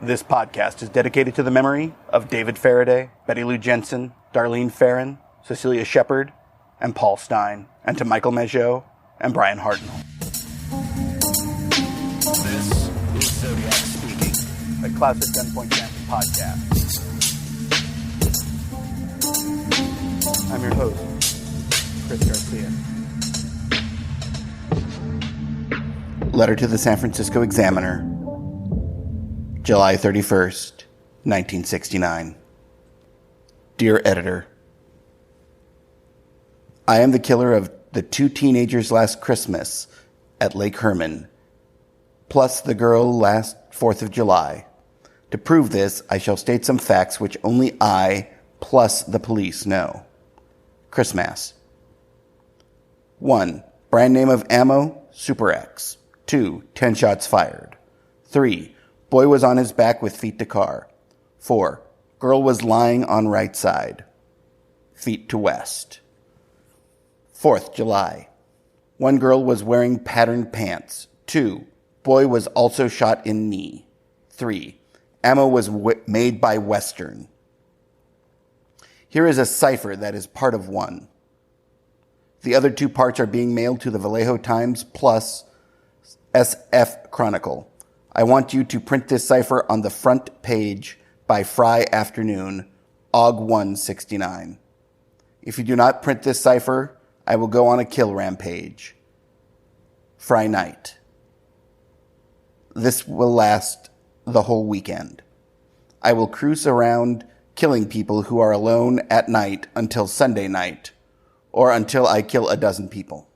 This podcast is dedicated to the memory of David Faraday, Betty Lou Jensen, Darlene Farron, Cecilia Shepard, and Paul Stein, and to Michael Mageau and Brian Hartnell. This is Zodiac Speaking, a classic Gunpoint Gaming podcast. I'm your host, Chris Garcia. Letter to the San Francisco Examiner, July 31st, 1969. Dear Editor, I am the killer of the 2 teenagers last Christmas at Lake Herman, plus the girl last 4th of July. To prove this, I shall state some facts which only I, plus the police, know. Christmas. 1. Brand name of ammo, Super X. 2. 10 shots fired. 3. Boy was on his back with feet to car. 4. Girl was lying on right side. Feet to west. 4th July. 1 girl was wearing patterned pants. 2. Boy was also shot in knee. 3. Ammo was made by Western. Here is a cipher that is part of 1. The other 2 parts are being mailed to the Vallejo Times plus SF Chronicle. I want you to print this cipher on the front page by Friday afternoon, Aug 169. If you do not print this cipher, I will go on a kill rampage. Friday night. This will last the whole weekend. I will cruise around killing people who are alone at night until Sunday night, or until I kill a dozen people.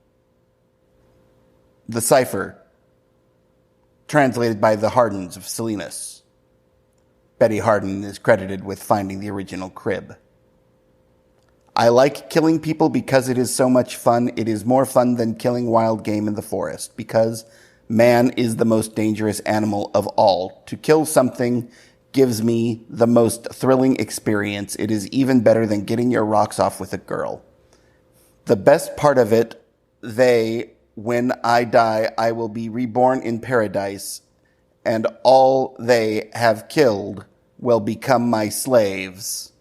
The cipher, translated by the Hardens of Salinas. Betty Harden is credited with finding the original crib. I like killing people because it is so much fun. It is more fun than killing wild game in the forest, because man is the most dangerous animal of all. To kill something gives me the most thrilling experience. It is even better than getting your rocks off with a girl. The best part of it, when I die, I will be reborn in paradise, and all they have killed will become my slaves.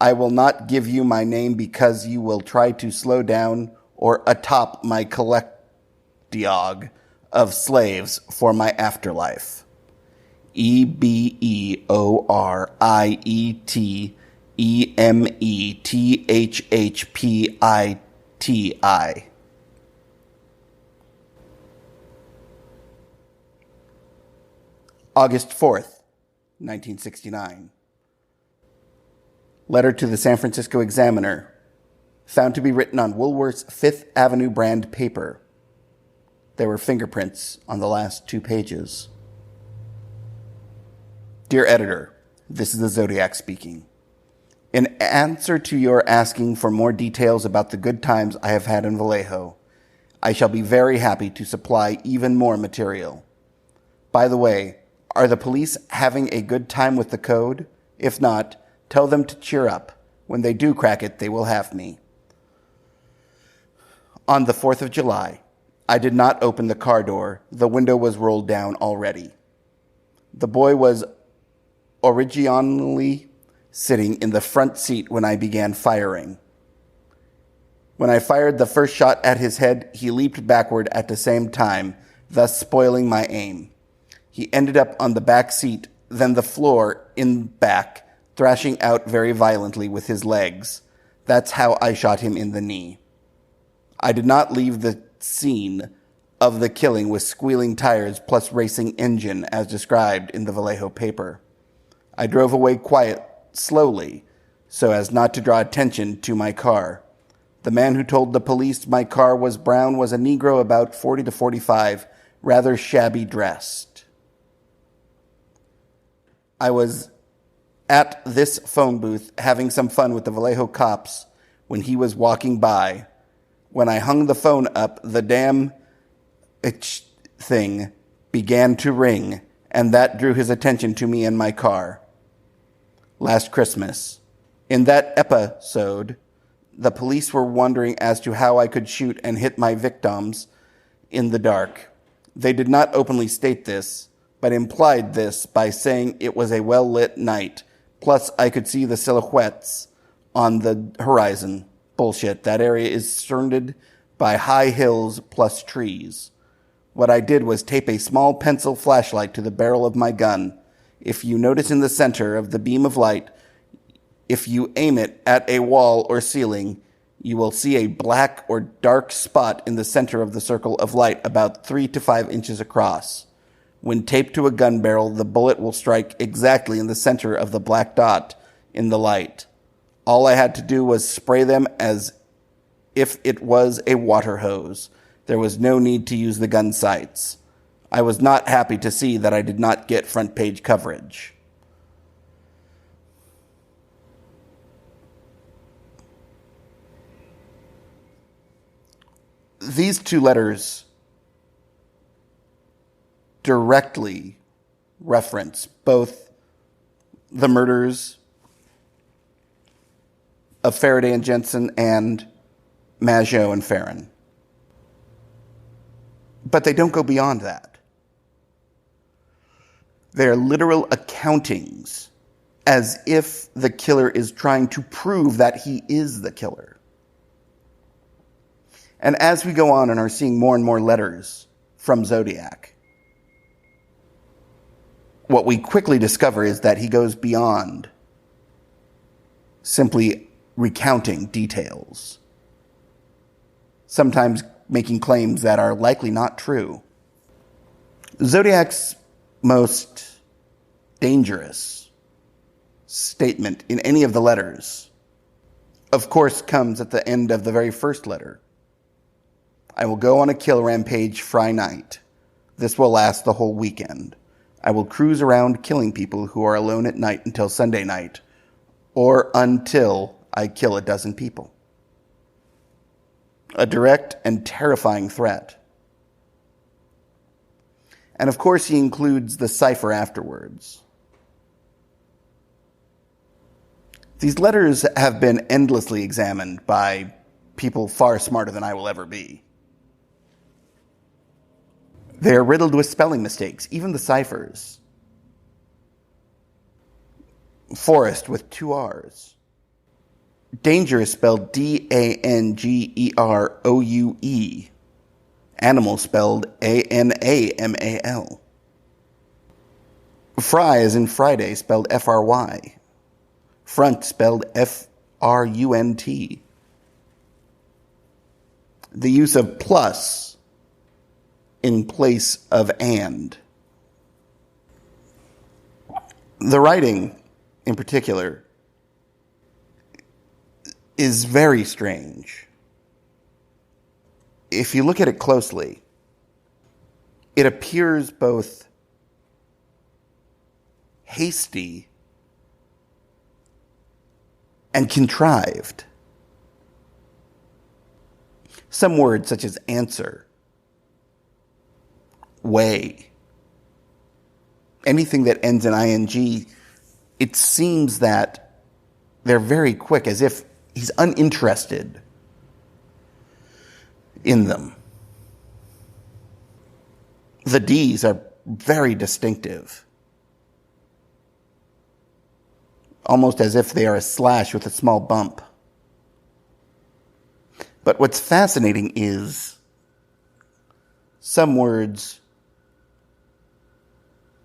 I will not give you my name because you will try to slow down or atop my collectiog of slaves for my afterlife. EBEORIETEMETHHPITI. August 4th, 1969. Letter to the San Francisco Examiner, found to be written on Woolworth's 5th Avenue brand paper. There were fingerprints on the last 2 pages. Dear Editor, this is the Zodiac speaking. In answer to your asking for more details about the good times I have had in Vallejo, I shall be very happy to supply even more material. By the way, are the police having a good time with the code? If not, tell them to cheer up. When they do crack it, they will have me. On the 4th of July, I did not open the car door. The window was rolled down already. The boy was originally sitting in the front seat when I began firing. When I fired the first shot at his head, he leaped backward at the same time, thus spoiling my aim. He ended up on the back seat, then the floor in back, thrashing out very violently with his legs. That's how I shot him in the knee. I did not leave the scene of the killing with squealing tires plus racing engine as described in the Vallejo paper. I drove away slowly, so as not to draw attention to my car. The man who told the police my car was brown was a Negro about 40 to 45, rather shabby dressed. I was at this phone booth having some fun with the Vallejo cops when he was walking by. When I hung the phone up, the damn thing began to ring, and that drew his attention to me and my car. Last Christmas. In that episode, the police were wondering as to how I could shoot and hit my victims in the dark. They did not openly state this, but implied this by saying it was a well-lit night. Plus, I could see the silhouettes on the horizon. Bullshit. That area is surrounded by high hills plus trees. What I did was tape a small pencil flashlight to the barrel of my gun. If you notice in the center of the beam of light, if you aim it at a wall or ceiling, you will see a black or dark spot in the center of the circle of light about 3 to 5 inches across. When taped to a gun barrel, the bullet will strike exactly in the center of the black dot in the light. All I had to do was spray them as if it was a water hose. There was no need to use the gun sights. I was not happy to see that I did not get front page coverage. These two letters directly reference both the murders of Faraday and Jensen and Mageau and Farron. But they don't go beyond that. They are literal accountings, as if the killer is trying to prove that he is the killer. And as we go on and are seeing more and more letters from Zodiac, what we quickly discover is that he goes beyond simply recounting details, sometimes making claims that are likely not true. Zodiac's most dangerous statement in any of the letters, of course, comes at the end of the very first letter. I will go on a kill rampage Friday night. This will last the whole weekend. I will cruise around killing people who are alone at night until Sunday night, or until I kill a dozen people. A direct and terrifying threat. And of course, he includes the cipher afterwards. These letters have been endlessly examined by people far smarter than I will ever be. They are riddled with spelling mistakes, even the ciphers. Forest with 2 R's. Danger is spelled Dangeroue. Animal spelled Anamal. Fry as in Friday spelled Fry. Front spelled Frunt. The use of plus in place of and. The writing, in particular, is very strange. If you look at it closely, it appears both hasty and contrived. Some words such as answer, way, anything that ends in ing, it seems that they're very quick, as if he's uninterested in them. The D's are very distinctive, almost as if they are a slash with a small bump. But what's fascinating is some words,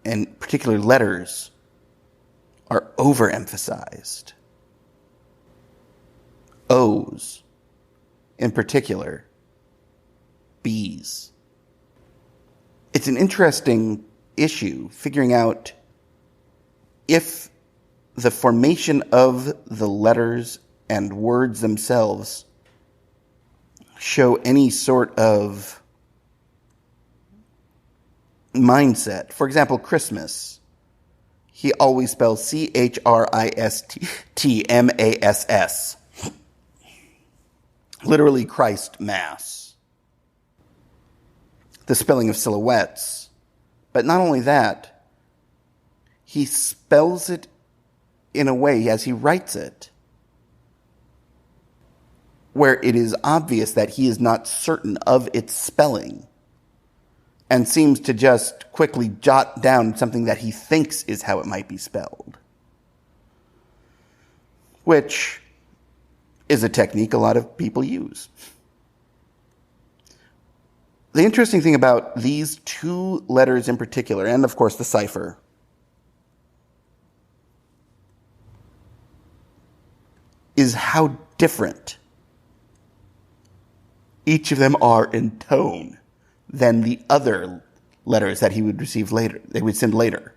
and particular letters, are overemphasized. O's, in particular, B's. It's an interesting issue figuring out if the formation of the letters and words themselves show any sort of mindset. For example, Christmas. He always spells Christmass. Literally Christ Mass. The spelling of silhouettes. But not only that, he spells it in a way, as he writes it, where it is obvious that he is not certain of its spelling. and seems to just quickly jot down something that he thinks is how it might be spelled, which is a technique a lot of people use. The interesting thing about these two letters in particular, and of course the cipher, is how different each of them are in tone than the other letters that he would receive later, they would send later.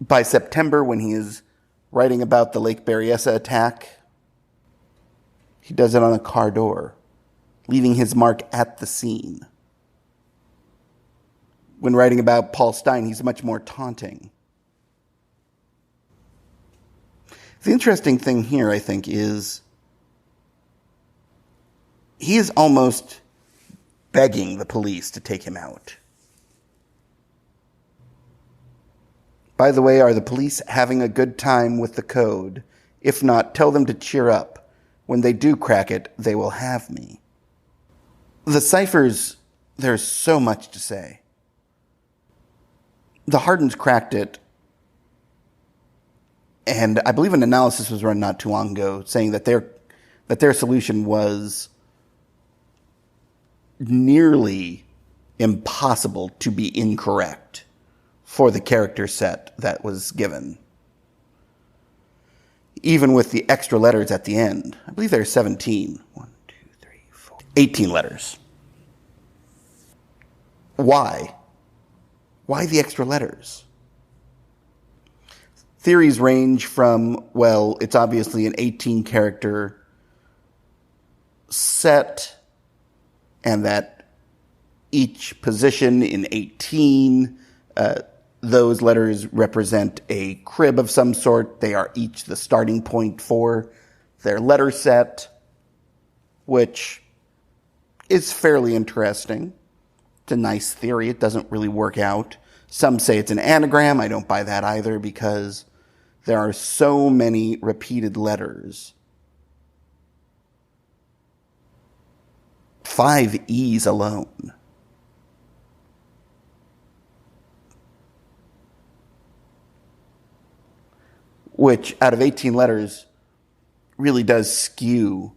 By September, when he is writing about the Lake Berryessa attack, he does it on a car door, leaving his mark at the scene. When writing about Paul Stein, he's much more taunting. The interesting thing here, I think, is he is almost begging the police to take him out. By the way, are the police having a good time with the code? If not, tell them to cheer up. When they do crack it, they will have me. The ciphers, there's so much to say. The Hardens cracked it, and I believe an analysis was run not too long ago saying that their solution was nearly impossible to be incorrect for the character set that was given. Even with the extra letters at the end. I believe there are 17. 18 letters. Why? Why the extra letters? Theories range from, well, it's obviously an 18-character set, and that each position in 18, those letters represent a crib of some sort. They are each the starting point for their letter set, which is fairly interesting. It's a nice theory. It doesn't really work out. Some say it's an anagram. I don't buy that either because there are so many repeated letters. 5 E's alone. Which, out of 18 letters, really does skew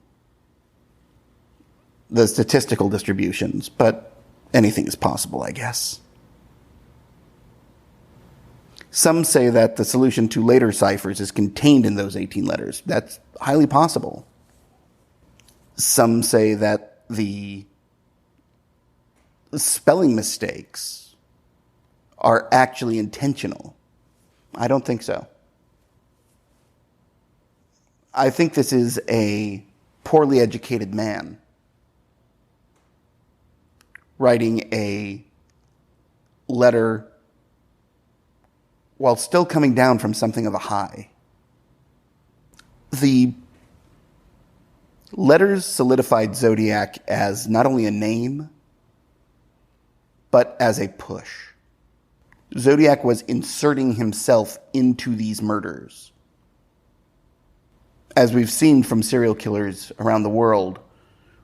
the statistical distributions, but anything is possible, I guess. Some say that the solution to later ciphers is contained in those 18 letters. That's highly possible. Some say that the spelling mistakes are actually intentional. I don't think so. I think this is a poorly educated man writing a letter while still coming down from something of a high. The letters solidified Zodiac as not only a name, but as a push. Zodiac was inserting himself into these murders. As we've seen from serial killers around the world,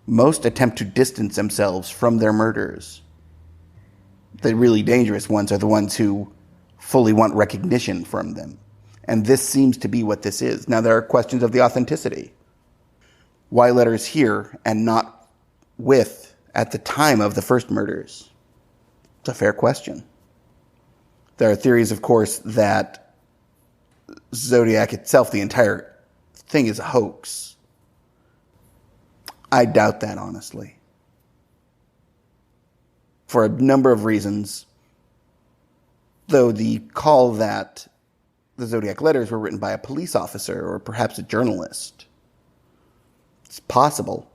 most attempt to distance themselves from their murders. The really dangerous ones are the ones who fully want recognition from them. And this seems to be what this is. Now, there are questions of the authenticity. Why letters here and not with at the time of the first murders? It's a fair question. There are theories, of course, that Zodiac itself, the entire thing, is a hoax. I doubt that, honestly. For a number of reasons, though the call that the Zodiac letters were written by a police officer or perhaps a journalist. It's possible.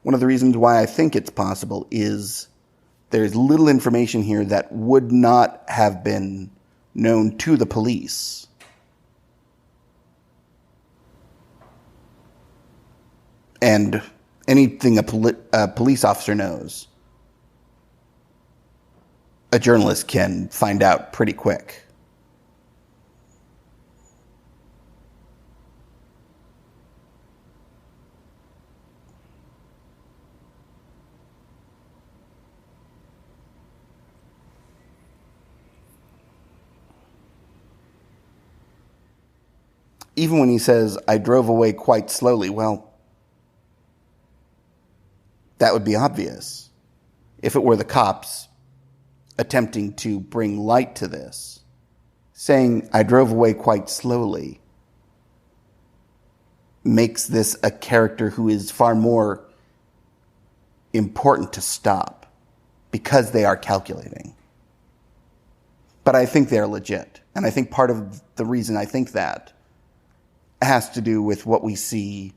One of the reasons why I think it's possible is there's little information here that would not have been known to the police. And anything a police officer knows, a journalist can find out pretty quick. even when he says, I drove away quite slowly, well, that would be obvious if it were the cops attempting to bring light to this. Saying, I drove away quite slowly makes this a character who is far more important to stop because they are calculating. But I think they're legit. And I think part of the reason I think that has to do with what we see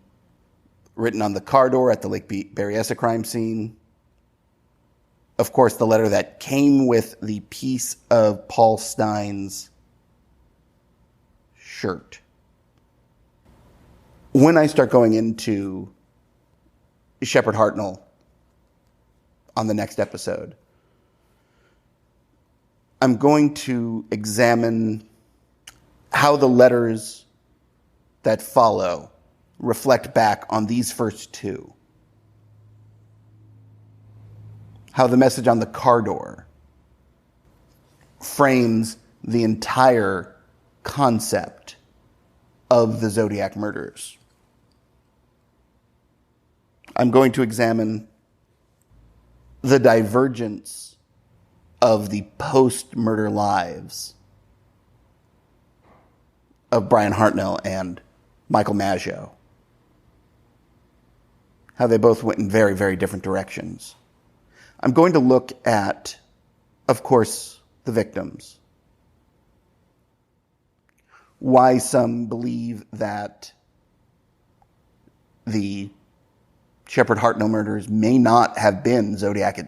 written on the car door at the Lake Berryessa crime scene. Of course, the letter that came with the piece of Paul Stein's shirt. When I start going into Shepard Hartnell on the next episode, I'm going to examine how the letters that follow reflect back on these first two. How the message on the car door frames the entire concept of the Zodiac murders. I'm going to examine the divergence of the post-murder lives of Brian Hartnell and Michael Maggio. How they both went in very, very different directions. I'm going to look at, of course, the victims. Why some believe that the Shepard Hartnell murders may not have been Zodiac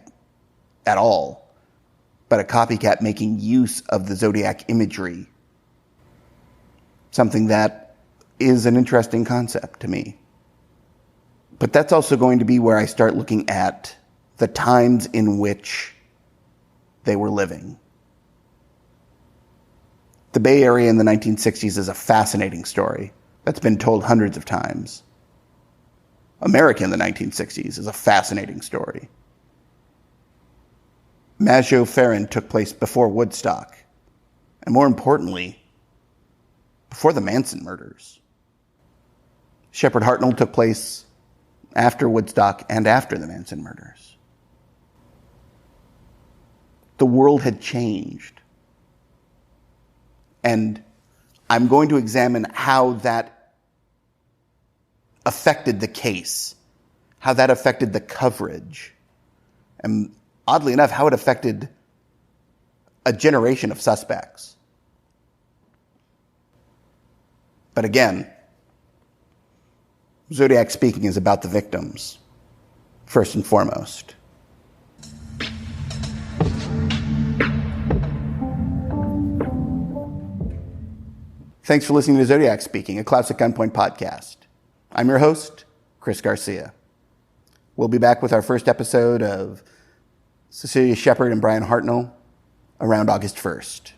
at all, but a copycat making use of the Zodiac imagery. Something that is an interesting concept to me. But that's also going to be where I start looking at the times in which they were living. The Bay Area in the 1960s is a fascinating story that's been told hundreds of times. America in the 1960s is a fascinating story. Maggio Farron took place before Woodstock, and more importantly, before the Manson murders. Shepard Hartnell took place after Woodstock and after the Manson murders. The world had changed. And I'm going to examine how that affected the case, how that affected the coverage, and oddly enough, how it affected a generation of suspects. But again, Zodiac Speaking is about the victims, first and foremost. Thanks for listening to Zodiac Speaking, a Classic Gunpoint podcast. I'm your host, Chris Garcia. We'll be back with our first episode of Cecilia Shepard and Brian Hartnell around August 1st.